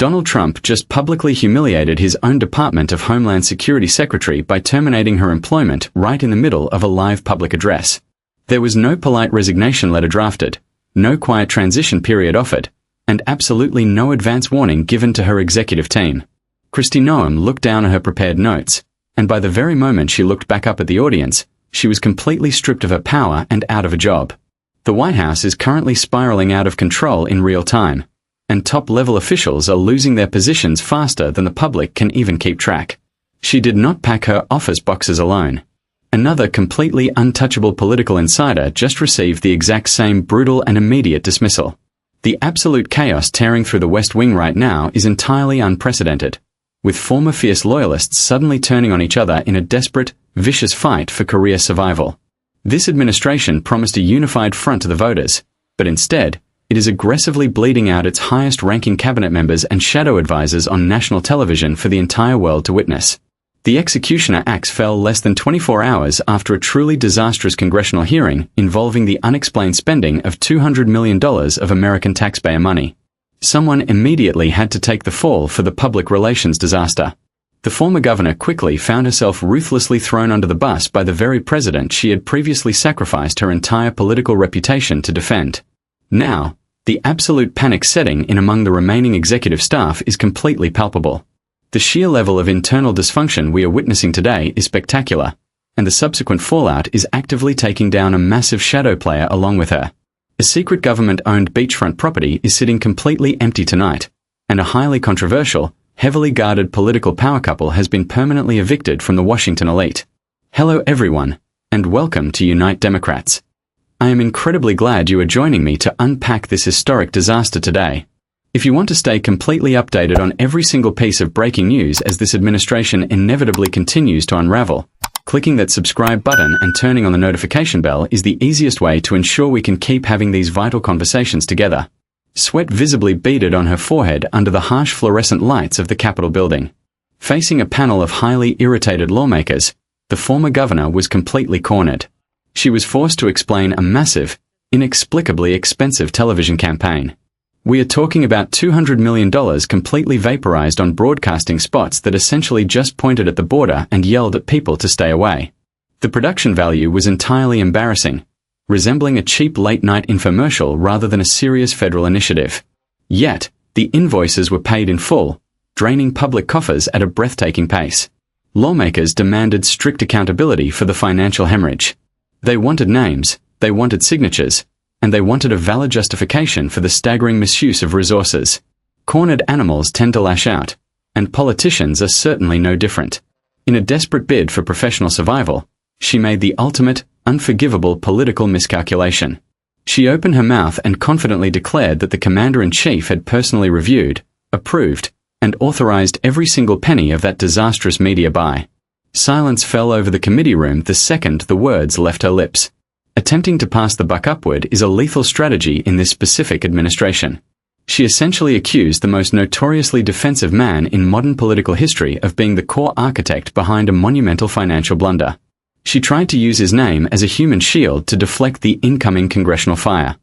Donald Trump just publicly humiliated his own Department of Homeland Security secretary by terminating her employment right in the middle of a live public address. There was no polite resignation letter drafted, no quiet transition period offered, and absolutely no advance warning given to her executive team. Kristi Noem looked down at her prepared notes, and by the very moment she looked back up at the audience, she was completely stripped of her power and out of a job. The White House is currently spiraling out of control in real time, and top-level officials are losing their positions faster than the public can even keep track. She did not pack her office boxes alone. Another completely untouchable political insider just received the exact same brutal and immediate dismissal. The absolute chaos tearing through the West Wing right now is entirely unprecedented, with former fierce loyalists suddenly turning on each other in a desperate, vicious fight for career survival. This administration promised a unified front to the voters, but instead, it is aggressively bleeding out its highest-ranking cabinet members and shadow advisors on national television for the entire world to witness. The executioner axe fell less than 24 hours after a truly disastrous congressional hearing involving the unexplained spending of $200 million of American taxpayer money. Someone immediately had to take the fall for the public relations disaster. The former governor quickly found herself ruthlessly thrown under the bus by the very president she had previously sacrificed her entire political reputation to defend. Now, the absolute panic setting in among the remaining executive staff is completely palpable. The sheer level of internal dysfunction we are witnessing today is spectacular, and the subsequent fallout is actively taking down a massive shadow player along with her. A secret government-owned beachfront property is sitting completely empty tonight, and a highly controversial, heavily guarded political power couple has been permanently evicted from the Washington elite. Hello everyone, and welcome to Unite Democrats. I am incredibly glad you are joining me to unpack this historic disaster today. If you want to stay completely updated on every single piece of breaking news as this administration inevitably continues to unravel, clicking that subscribe button and turning on the notification bell is the easiest way to ensure we can keep having these vital conversations together. Sweat visibly beaded on her forehead under the harsh fluorescent lights of the Capitol building. Facing a panel of highly irritated lawmakers, the former governor was completely cornered. She was forced to explain a massive, inexplicably expensive television campaign. We are talking about $200 million completely vaporized on broadcasting spots that essentially just pointed at the border and yelled at people to stay away. The production value was entirely embarrassing, resembling a cheap late-night infomercial rather than a serious federal initiative. Yet, the invoices were paid in full, draining public coffers at a breathtaking pace. Lawmakers demanded strict accountability for the financial hemorrhage. They wanted names, they wanted signatures, and they wanted a valid justification for the staggering misuse of resources. Cornered animals tend to lash out, and politicians are certainly no different. In a desperate bid for professional survival, she made the ultimate, unforgivable political miscalculation. She opened her mouth and confidently declared that the commander-in-chief had personally reviewed, approved, and authorized every single penny of that disastrous media buy. Silence fell over the committee room the second the words left her lips. Attempting to pass the buck upward is a lethal strategy in this specific administration. She essentially accused the most notoriously defensive man in modern political history of being the core architect behind a monumental financial blunder. She tried to use his name as a human shield to deflect the incoming congressional fire.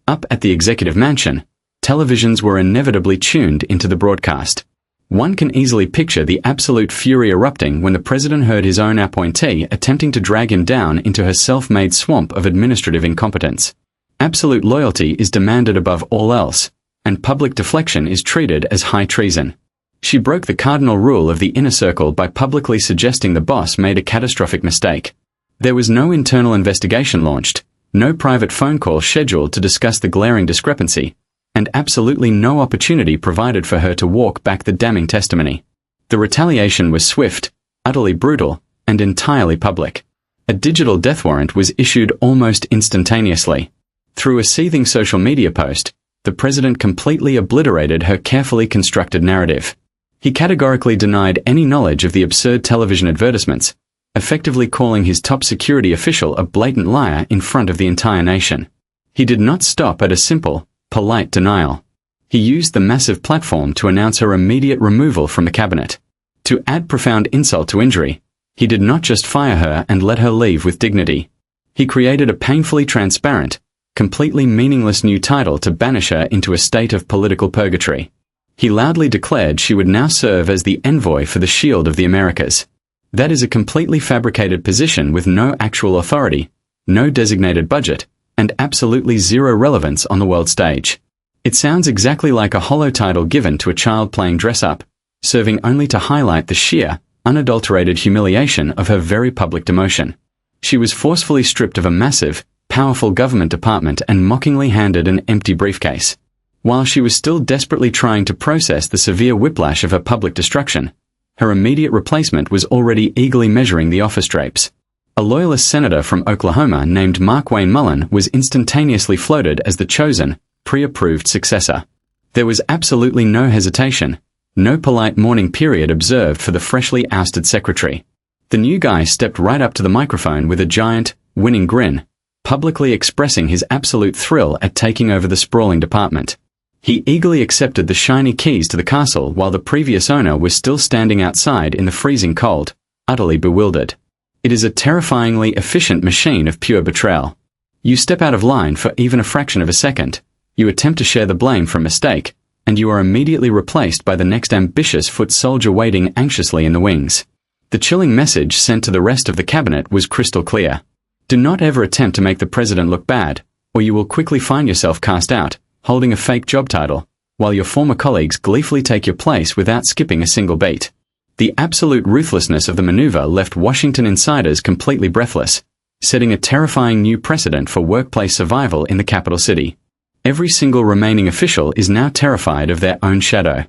Up at the executive mansion, televisions were inevitably tuned into the broadcast. One can easily picture the absolute fury erupting when the president heard his own appointee attempting to drag him down into her self-made swamp of administrative incompetence. Absolute loyalty is demanded above all else, and public deflection is treated as high treason. She broke the cardinal rule of the inner circle by publicly suggesting the boss made a catastrophic mistake. There was no internal investigation launched, no private phone call scheduled to discuss the glaring discrepancy, and absolutely no opportunity provided for her to walk back the damning testimony. The retaliation was swift, utterly brutal, and entirely public. A digital death warrant was issued almost instantaneously. Through a seething social media post, the president completely obliterated her carefully constructed narrative. He categorically denied any knowledge of the absurd television advertisements, effectively calling his top security official a blatant liar in front of the entire nation. He did not stop at a simple, polite denial. He used the massive platform to announce her immediate removal from the cabinet. To add profound insult to injury, he did not just fire her and let her leave with dignity. He created a painfully transparent, completely meaningless new title to banish her into a state of political purgatory. He loudly declared she would now serve as the envoy for the Shield of the Americas. That is a completely fabricated position with no actual authority, no designated budget, and absolutely zero relevance on the world stage. It sounds exactly like a hollow title given to a child playing dress-up, serving only to highlight the sheer, unadulterated humiliation of her very public demotion. She was forcefully stripped of a massive, powerful government department and mockingly handed an empty briefcase. While she was still desperately trying to process the severe whiplash of her public destruction, her immediate replacement was already eagerly measuring the office drapes. A loyalist senator from Oklahoma named Markwayne Mullin was instantaneously floated as the chosen, pre-approved successor. There was absolutely no hesitation, no polite mourning period observed for the freshly ousted secretary. The new guy stepped right up to the microphone with a giant, winning grin, publicly expressing his absolute thrill at taking over the sprawling department. He eagerly accepted the shiny keys to the castle while the previous owner was still standing outside in the freezing cold, utterly bewildered. It is a terrifyingly efficient machine of pure betrayal. You step out of line for even a fraction of a second, you attempt to share the blame for a mistake, and you are immediately replaced by the next ambitious foot soldier waiting anxiously in the wings. The chilling message sent to the rest of the cabinet was crystal clear. Do not ever attempt to make the president look bad, or you will quickly find yourself cast out, holding a fake job title, while your former colleagues gleefully take your place without skipping a single beat. The absolute ruthlessness of the maneuver left Washington insiders completely breathless, setting a terrifying new precedent for workplace survival in the capital city. Every single remaining official is now terrified of their own shadow.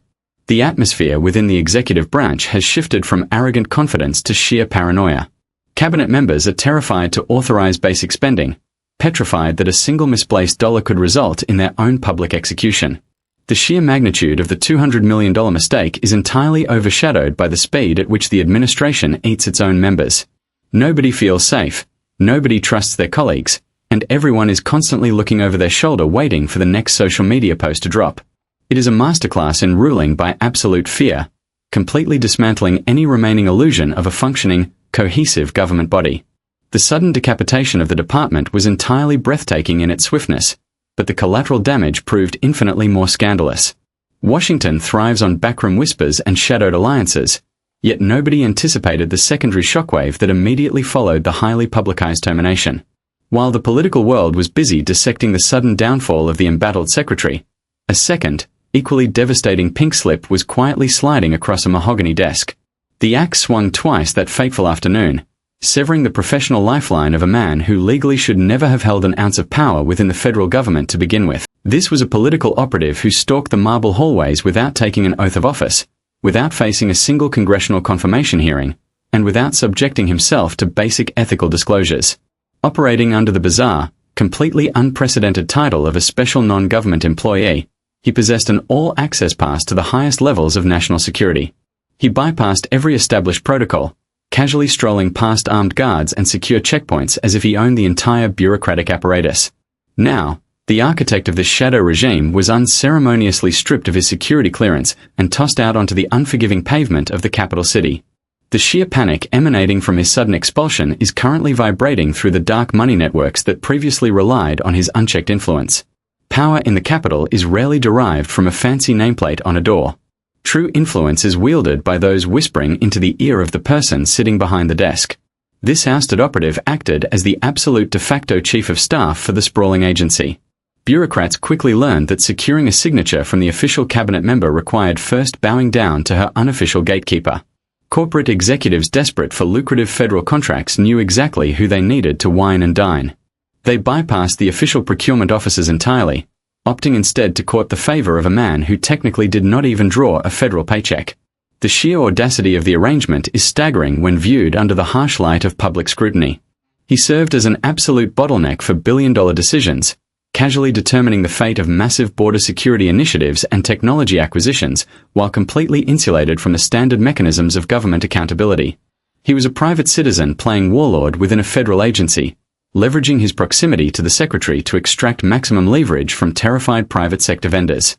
The atmosphere within the executive branch has shifted from arrogant confidence to sheer paranoia. Cabinet members are terrified to authorize basic spending, petrified that a single misplaced dollar could result in their own public execution. The sheer magnitude of the $200 million mistake is entirely overshadowed by the speed at which the administration eats its own members. Nobody feels safe, nobody trusts their colleagues, and everyone is constantly looking over their shoulder waiting for the next social media post to drop. It is a masterclass in ruling by absolute fear, completely dismantling any remaining illusion of a functioning, cohesive government body. The sudden decapitation of the department was entirely breathtaking in its swiftness, but the collateral damage proved infinitely more scandalous. Washington thrives on backroom whispers and shadowed alliances, yet nobody anticipated the secondary shockwave that immediately followed the highly publicized termination. While the political world was busy dissecting the sudden downfall of the embattled secretary, a second, equally devastating pink slip was quietly sliding across a mahogany desk. The axe swung twice that fateful afternoon, severing the professional lifeline of a man who legally should never have held an ounce of power within the federal government to begin with. This was a political operative who stalked the marble hallways without taking an oath of office, without facing a single congressional confirmation hearing, and without subjecting himself to basic ethical disclosures. Operating under the bizarre, completely unprecedented title of a special non-government employee, he possessed an all-access pass to the highest levels of national security. He bypassed every established protocol, casually strolling past armed guards and secure checkpoints as if he owned the entire bureaucratic apparatus. Now, the architect of this shadow regime was unceremoniously stripped of his security clearance and tossed out onto the unforgiving pavement of the capital city. The sheer panic emanating from his sudden expulsion is currently vibrating through the dark money networks that previously relied on his unchecked influence. Power in the capital is rarely derived from a fancy nameplate on a door. True influence is wielded by those whispering into the ear of the person sitting behind the desk. This ousted operative acted as the absolute de facto chief of staff for the sprawling agency. Bureaucrats quickly learned that securing a signature from the official cabinet member required first bowing down to her unofficial gatekeeper. Corporate executives desperate for lucrative federal contracts knew exactly who they needed to wine and dine. They bypassed the official procurement offices entirely, opting instead to court the favor of a man who technically did not even draw a federal paycheck. The sheer audacity of the arrangement is staggering when viewed under the harsh light of public scrutiny. He served as an absolute bottleneck for billion-dollar decisions, casually determining the fate of massive border security initiatives and technology acquisitions, while completely insulated from the standard mechanisms of government accountability. He was a private citizen playing warlord within a federal agency, leveraging his proximity to the secretary to extract maximum leverage from terrified private sector vendors.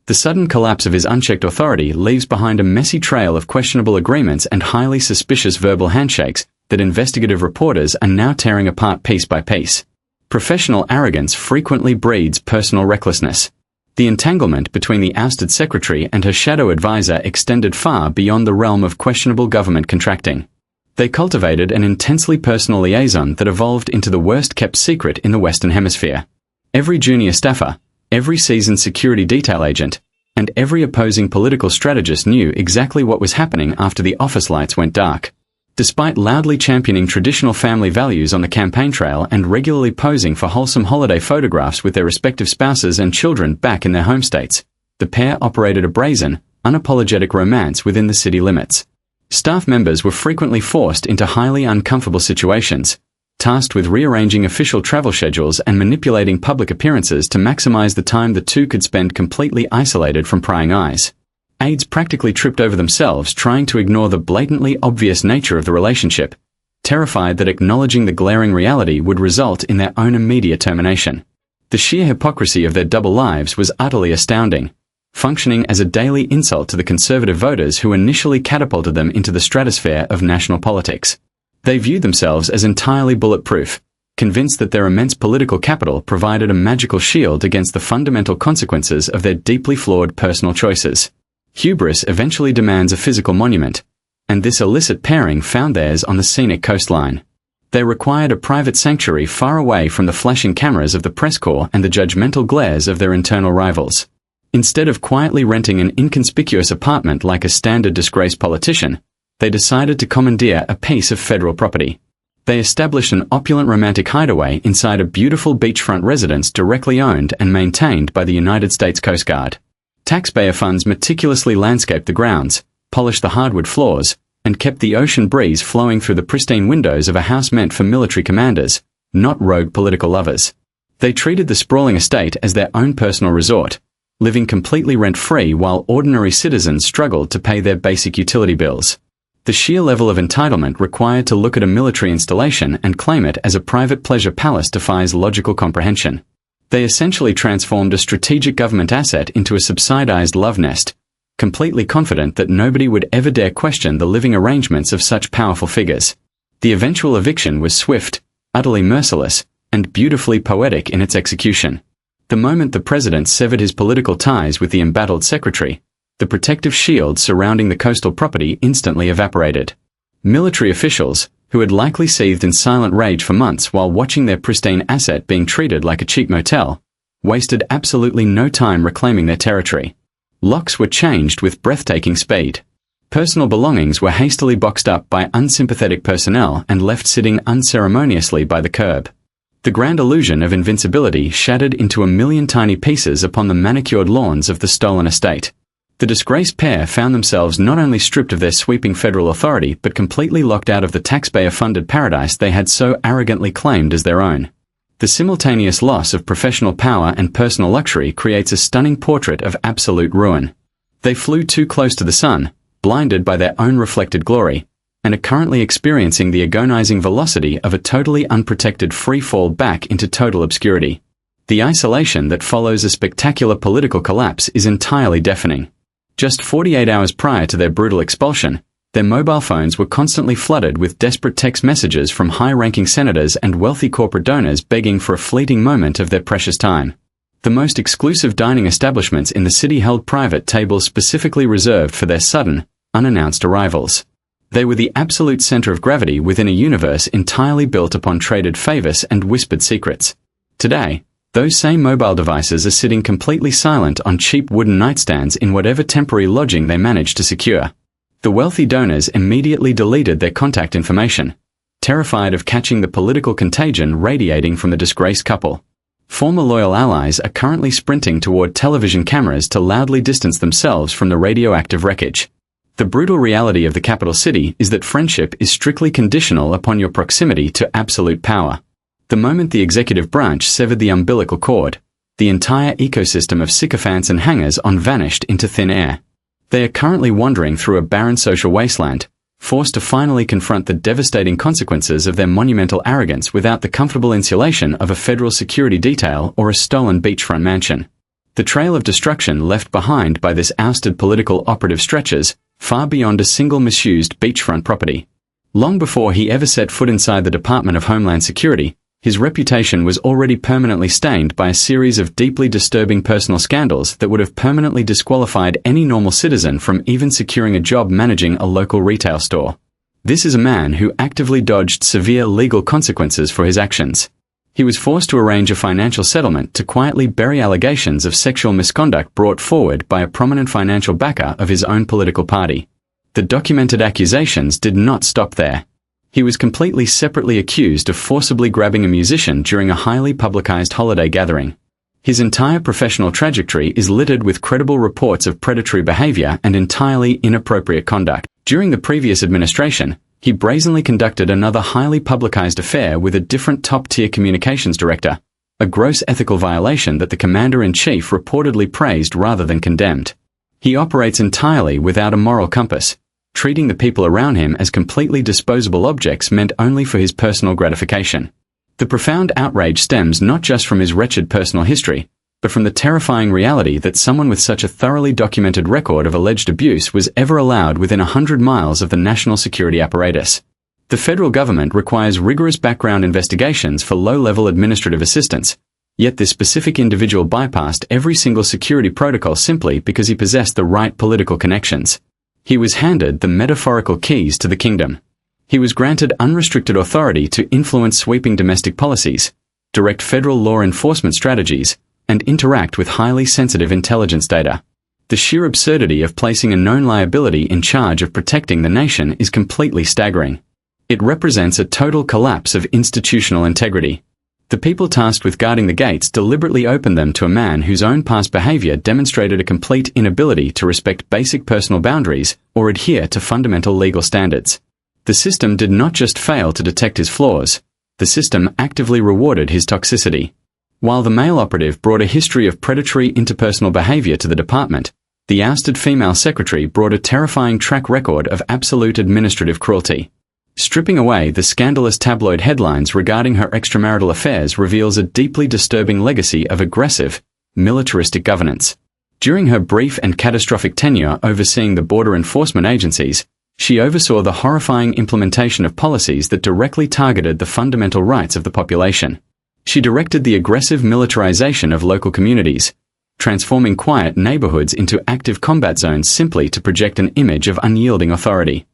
The sudden collapse of his unchecked authority leaves behind a messy trail of questionable agreements and highly suspicious verbal handshakes that investigative reporters are now tearing apart piece by piece. Professional arrogance frequently breeds personal recklessness. The entanglement between the ousted secretary and her shadow advisor extended far beyond the realm of questionable government contracting. They cultivated an intensely personal liaison that evolved into the worst-kept secret in the Western Hemisphere. Every junior staffer, every seasoned security detail agent, and every opposing political strategist knew exactly what was happening after the office lights went dark. Despite loudly championing traditional family values on the campaign trail and regularly posing for wholesome holiday photographs with their respective spouses and children back in their home states, the pair operated a brazen, unapologetic romance within the city limits. Staff members were frequently forced into highly uncomfortable situations, tasked with rearranging official travel schedules and manipulating public appearances to maximize the time the two could spend completely isolated from prying eyes. Aides practically tripped over themselves trying to ignore the blatantly obvious nature of the relationship, terrified that acknowledging the glaring reality would result in their own immediate termination. The sheer hypocrisy of their double lives was utterly astounding, functioning as a daily insult to the conservative voters who initially catapulted them into the stratosphere of national politics. They viewed themselves as entirely bulletproof, convinced that their immense political capital provided a magical shield against the fundamental consequences of their deeply flawed personal choices. Hubris eventually demands a physical monument, and this illicit pairing found theirs on the scenic coastline. They required a private sanctuary far away from the flashing cameras of the press corps and the judgmental glares of their internal rivals. Instead of quietly renting an inconspicuous apartment like a standard disgraced politician, they decided to commandeer a piece of federal property. They established an opulent romantic hideaway inside a beautiful beachfront residence directly owned and maintained by the United States Coast Guard. Taxpayer funds meticulously landscaped the grounds, polished the hardwood floors, and kept the ocean breeze flowing through the pristine windows of a house meant for military commanders, not rogue political lovers. They treated the sprawling estate as their own personal resort, living completely rent-free while ordinary citizens struggled to pay their basic utility bills. The sheer level of entitlement required to look at a military installation and claim it as a private pleasure palace defies logical comprehension. They essentially transformed a strategic government asset into a subsidized love nest, completely confident that nobody would ever dare question the living arrangements of such powerful figures. The eventual eviction was swift, utterly merciless, and beautifully poetic in its execution. The moment the president severed his political ties with the embattled secretary, the protective shield surrounding the coastal property instantly evaporated. Military officials, who had likely seethed in silent rage for months while watching their pristine asset being treated like a cheap motel, wasted absolutely no time reclaiming their territory. Locks were changed with breathtaking speed. Personal belongings were hastily boxed up by unsympathetic personnel and left sitting unceremoniously by the curb. The grand illusion of invincibility shattered into a million tiny pieces upon the manicured lawns of the stolen estate. The disgraced pair found themselves not only stripped of their sweeping federal authority but completely locked out of the taxpayer-funded paradise they had so arrogantly claimed as their own. The simultaneous loss of professional power and personal luxury creates a stunning portrait of absolute ruin. They flew too close to the sun, blinded by their own reflected glory, and are currently experiencing the agonizing velocity of a totally unprotected free fall back into total obscurity. The isolation that follows a spectacular political collapse is entirely deafening. Just 48 hours prior to their brutal expulsion, their mobile phones were constantly flooded with desperate text messages from high-ranking senators and wealthy corporate donors begging for a fleeting moment of their precious time. The most exclusive dining establishments in the city held private tables specifically reserved for their sudden, unannounced arrivals. They were the absolute center of gravity within a universe entirely built upon traded favors and whispered secrets. Today, those same mobile devices are sitting completely silent on cheap wooden nightstands in whatever temporary lodging they managed to secure. The wealthy donors immediately deleted their contact information, terrified of catching the political contagion radiating from the disgraced couple. Former loyal allies are currently sprinting toward television cameras to loudly distance themselves from the radioactive wreckage. The brutal reality of the capital city is that friendship is strictly conditional upon your proximity to absolute power. The moment the executive branch severed the umbilical cord, the entire ecosystem of sycophants and hangers-on vanished into thin air. They are currently wandering through a barren social wasteland, forced to finally confront the devastating consequences of their monumental arrogance without the comfortable insulation of a federal security detail or a stolen beachfront mansion. The trail of destruction left behind by this ousted political operative stretches far beyond a single misused beachfront property. Long before he ever set foot inside the Department of Homeland Security, His reputation was already permanently stained by a series of deeply disturbing personal scandals that would have permanently disqualified any normal citizen from even securing a job managing a local retail store. This is a man who actively dodged severe legal consequences for his actions. He was forced to arrange a financial settlement to quietly bury allegations of sexual misconduct brought forward by a prominent financial backer of his own political party. The documented accusations did not stop there. He was completely separately accused of forcibly grabbing a musician during a highly publicized holiday gathering. His entire professional trajectory is littered with credible reports of predatory behavior and entirely inappropriate conduct. During the previous administration, he brazenly conducted another highly publicized affair with a different top-tier communications director, a gross ethical violation that the commander-in-chief reportedly praised rather than condemned. He operates entirely without a moral compass, treating the people around him as completely disposable objects meant only for his personal gratification. The profound outrage stems not just from his wretched personal history, but from the terrifying reality that someone with such a thoroughly documented record of alleged abuse was ever allowed within 100 miles of the national security apparatus. The federal government requires rigorous background investigations for low-level administrative assistance, yet this specific individual bypassed every single security protocol simply because he possessed the right political connections. He was handed the metaphorical keys to the kingdom. He was granted unrestricted authority to influence sweeping domestic policies, direct federal law enforcement strategies, and interact with highly sensitive intelligence data. The sheer absurdity of placing a known liability in charge of protecting the nation is completely staggering. It represents a total collapse of institutional integrity. The people tasked with guarding the gates deliberately opened them to a man whose own past behavior demonstrated a complete inability to respect basic personal boundaries or adhere to fundamental legal standards. The system did not just fail to detect his flaws, the system actively rewarded his toxicity. While the male operative brought a history of predatory interpersonal behavior to the department, the ousted female secretary brought a terrifying track record of absolute administrative cruelty. Stripping away the scandalous tabloid headlines regarding her extramarital affairs reveals a deeply disturbing legacy of aggressive, militaristic governance. During her brief and catastrophic tenure overseeing the border enforcement agencies, she oversaw the horrifying implementation of policies that directly targeted the fundamental rights of the population. She directed the aggressive militarization of local communities, transforming quiet neighborhoods into active combat zones simply to project an image of unyielding authority.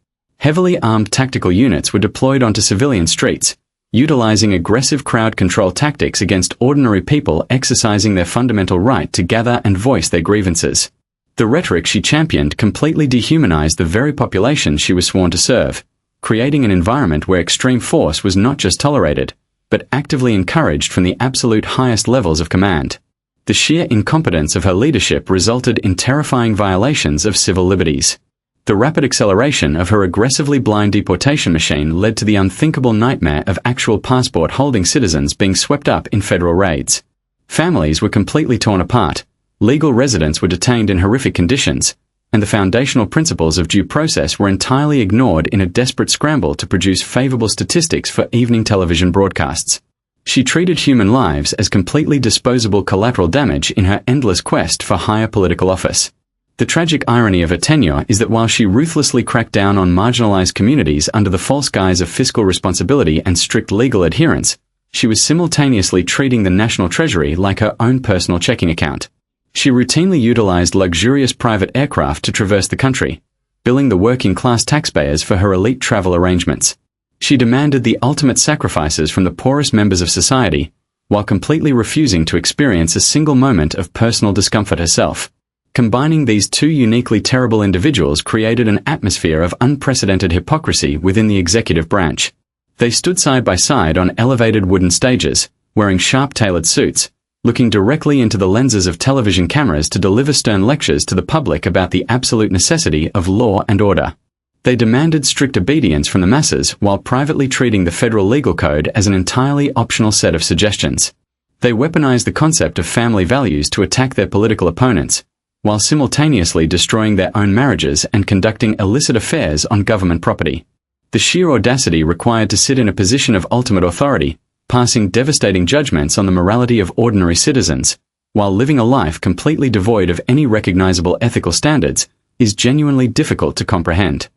Heavily armed tactical units were deployed onto civilian streets, utilizing aggressive crowd control tactics against ordinary people exercising their fundamental right to gather and voice their grievances. The rhetoric she championed completely dehumanized the very population she was sworn to serve, creating an environment where extreme force was not just tolerated, but actively encouraged from the absolute highest levels of command. The sheer incompetence of her leadership resulted in terrifying violations of civil liberties. The rapid acceleration of her aggressively blind deportation machine led to the unthinkable nightmare of actual passport-holding citizens being swept up in federal raids. Families were completely torn apart, legal residents were detained in horrific conditions, and the foundational principles of due process were entirely ignored in a desperate scramble to produce favorable statistics for evening television broadcasts. She treated human lives as completely disposable collateral damage in her endless quest for higher political office. The tragic irony of her tenure is that while she ruthlessly cracked down on marginalized communities under the false guise of fiscal responsibility and strict legal adherence, she was simultaneously treating the national treasury like her own personal checking account. She routinely utilized luxurious private aircraft to traverse the country, billing the working-class taxpayers for her elite travel arrangements. She demanded the ultimate sacrifices from the poorest members of society, while completely refusing to experience a single moment of personal discomfort herself. Combining these two uniquely terrible individuals created an atmosphere of unprecedented hypocrisy within the executive branch. They stood side by side on elevated wooden stages, wearing sharp-tailored suits, looking directly into the lenses of television cameras to deliver stern lectures to the public about the absolute necessity of law and order. They demanded strict obedience from the masses while privately treating the federal legal code as an entirely optional set of suggestions. They weaponized the concept of family values to attack their political opponents, while simultaneously destroying their own marriages and conducting illicit affairs on government property. The sheer audacity required to sit in a position of ultimate authority, passing devastating judgments on the morality of ordinary citizens, while living a life completely devoid of any recognizable ethical standards, is genuinely difficult to comprehend.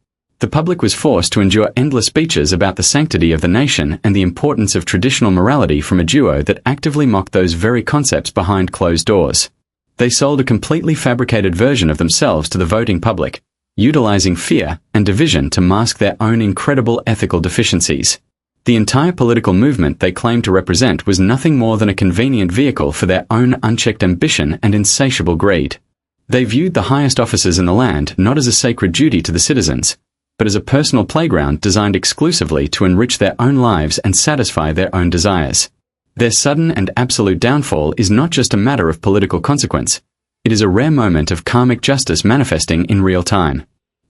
The public was forced to endure endless speeches about the sanctity of the nation and the importance of traditional morality from a duo that actively mocked those very concepts behind closed doors. They sold a completely fabricated version of themselves to the voting public, utilizing fear and division to mask their own incredible ethical deficiencies. The entire political movement they claimed to represent was nothing more than a convenient vehicle for their own unchecked ambition and insatiable greed. They viewed the highest offices in the land not as a sacred duty to the citizens, but as a personal playground designed exclusively to enrich their own lives and satisfy their own desires. Their sudden and absolute downfall is not just a matter of political consequence. It is a rare moment of karmic justice manifesting in real time.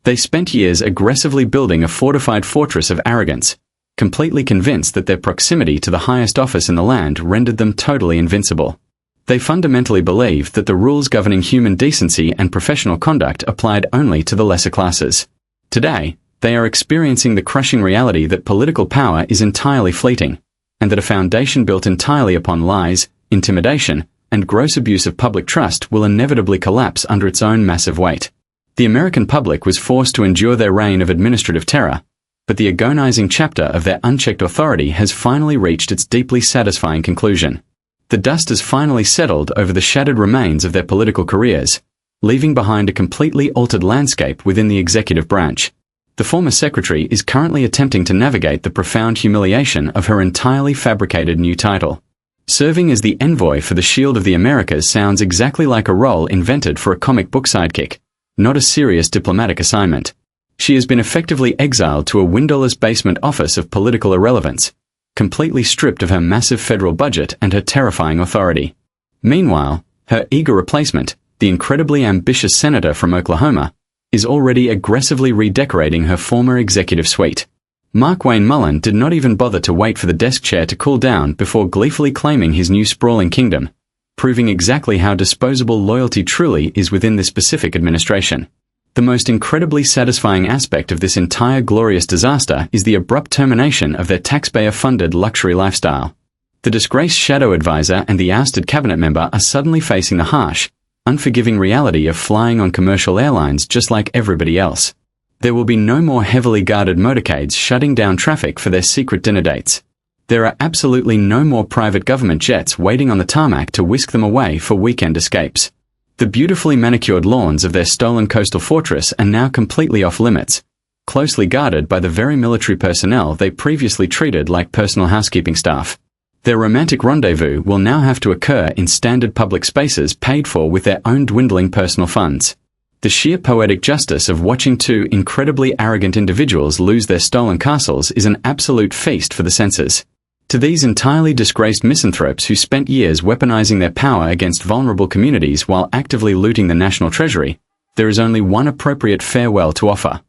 They spent years aggressively building a fortified fortress of arrogance, completely convinced that their proximity to the highest office in the land rendered them totally invincible. They fundamentally believed that the rules governing human decency and professional conduct applied only to the lesser classes. Today, they are experiencing the crushing reality that political power is entirely fleeting, and that a foundation built entirely upon lies, intimidation, and gross abuse of public trust will inevitably collapse under its own massive weight. The American public was forced to endure their reign of administrative terror, but the agonizing chapter of their unchecked authority has finally reached its deeply satisfying conclusion. The dust has finally settled over the shattered remains of their political careers, leaving behind a completely altered landscape within the executive branch. The former secretary is currently attempting to navigate the profound humiliation of her entirely fabricated new title. Serving as the envoy for the Shield of the Americas sounds exactly like a role invented for a comic book sidekick, not a serious diplomatic assignment. She has been effectively exiled to a windowless basement office of political irrelevance, completely stripped of her massive federal budget and her terrifying authority. Meanwhile, her eager replacement, the incredibly ambitious senator from Oklahoma, is already aggressively redecorating her former executive suite. Mark Wayne Mullen did not even bother to wait for the desk chair to cool down before gleefully claiming his new sprawling kingdom, proving exactly how disposable loyalty truly is within this specific administration. The most incredibly satisfying aspect of this entire glorious disaster is the abrupt termination of their taxpayer-funded luxury lifestyle. The disgraced shadow advisor and the ousted cabinet member are suddenly facing the harsh, unforgiving reality of flying on commercial airlines just like everybody else. There will be no more heavily guarded motorcades shutting down traffic for their secret dinner dates. There are absolutely no more private government jets waiting on the tarmac to whisk them away for weekend escapes. The beautifully manicured lawns of their stolen coastal fortress are now completely off limits, closely guarded by the very military personnel they previously treated like personal housekeeping staff. Their romantic rendezvous will now have to occur in standard public spaces paid for with their own dwindling personal funds. The sheer poetic justice of watching two incredibly arrogant individuals lose their stolen castles is an absolute feast for the senses. To these entirely disgraced misanthropes who spent years weaponizing their power against vulnerable communities while actively looting the national treasury, there is only one appropriate farewell to offer.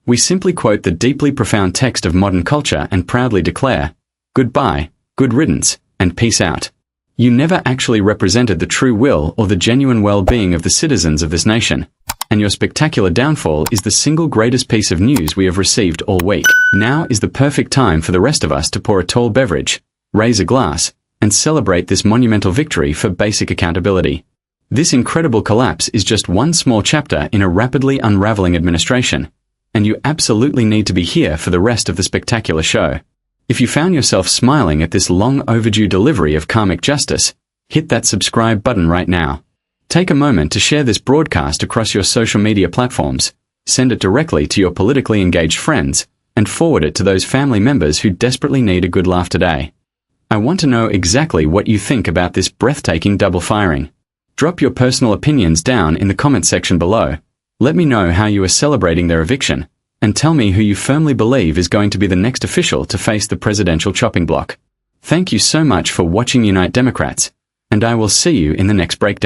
We simply quote the deeply profound text of modern culture and proudly declare, "Goodbye, good riddance, and peace out." You never actually represented the true will or the genuine well-being of the citizens of this nation, and your spectacular downfall is the single greatest piece of news we have received all week. Now is the perfect time for the rest of us to pour a tall beverage, raise a glass, and celebrate this monumental victory for basic accountability. This incredible collapse is just one small chapter in a rapidly unraveling administration, and you absolutely need to be here for the rest of the spectacular show. If you found yourself smiling at this long overdue delivery of karmic justice, hit that subscribe button right now. Take a moment to share this broadcast across your social media platforms, send it directly to your politically engaged friends, and forward it to those family members who desperately need a good laugh today. I want to know exactly what you think about this breathtaking double firing. Drop your personal opinions down in the comment section below. Let me know how you are celebrating their eviction, and tell me who you firmly believe is going to be the next official to face the presidential chopping block. Thank you so much for watching Unite Democrats, and I will see you in the next breakdown.